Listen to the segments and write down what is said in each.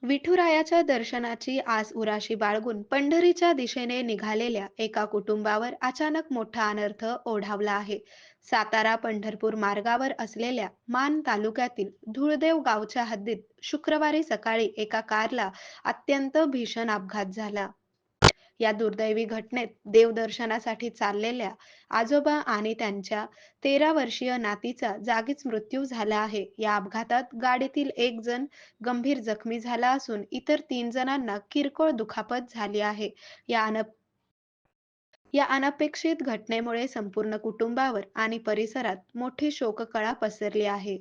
विठुरायाच्या दर्शनाची आस उराशी बाळगून पंढरीच्या दिशेने निघालेल्या एका कुटुंबावर अचानक मोठा अनर्थ ओढावला आहे. सातारा पंढरपूर मार्गावर असलेल्या मान तालुक्यातील धुळदेव गावच्या हद्दीत शुक्रवारी सकाळी एका कारला अत्यंत भीषण अपघात झाला. या दुर्दैवी घटनेत देवदर्शनासाठी चाललेल्या आजोबा आणि त्यांच्या 13 वर्षीय नातीचा जागीच मृत्यू झाला आहे. या अपघातात गाडीतील एक जण गंभीर जखमी झाला असून इतर 3 जणांना किरकोळ दुखापत झाली आहे. या अन या अनपेक्षित घटनेमुळे संपूर्ण कुटुंबावर आणि परिसरात मोठी शोककळा पसरली आहे.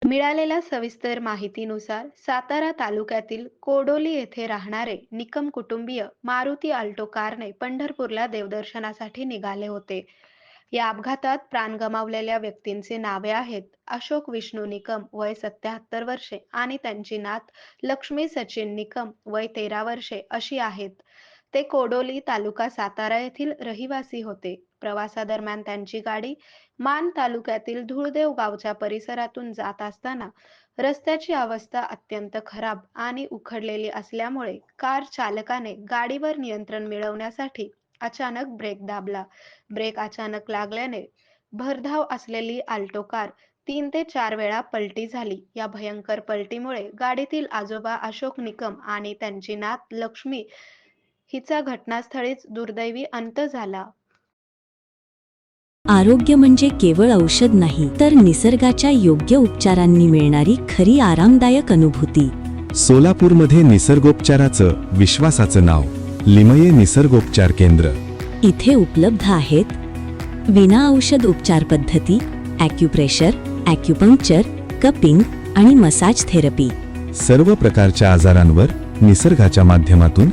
मिळालेल्या सविस्तर माहितीनुसार सातारा तालुक्यातील कोडोली येथे राहणारे निकम कुटुंबीय मारुती अल्टो कारने पंढरपूरला देवदर्शनासाठी निघाले होते. या अपघातात प्राण गमावलेल्या व्यक्तींचे नावे आहेत अशोक विष्णू निकम वय 77 वर्षे आणि त्यांची नात लक्ष्मी सचिन निकम वय 13 वर्षे अशी आहेत. ते कोडोली तालुका सातारा येथील रहिवासी होते. प्रवासादरम्यान त्यांची गाडी मान तालुक्यातील धुळदेव गावच्या परिसरातून जात असताना रस्त्याची अवस्था अत्यंत खराब आणि उखडलेली असल्यामुळे कार चालकाने गाडीवर नियंत्रण मिळवण्यासाठी अचानक ब्रेक दाबला. ब्रेक अचानक लागल्याने भरधाव असलेली अल्टो कार 3 ते 4 वेळा पलटी झाली. या भयंकर पलटीमुळे गाडीतील आजोबा अशोक निकम आणि त्यांची नात लक्ष्मी हिचा घटनास्थळीच दुर्दैवी अंत झाला. आरोग्य म्हणजे केवळ औषध नाही, तर निसर्गाच्या योग्य उपचारांनी मिळणारी खरी आरामदायक अनुभूती. सोलापूरमध्ये निसर्गोपचाराचं विश्वासाचं नाव लिमये निसर्गोपचार केंद्र. इथे उपलब्ध आहेत विना औषध उपचार पद्धती, ॲक्युप्रेशर, ॲक्युपंक्चर, कपिंग आणि मसाज थेरपी. सर्व प्रकारच्या आजारांवर निसर्गाच्या माध्यमातून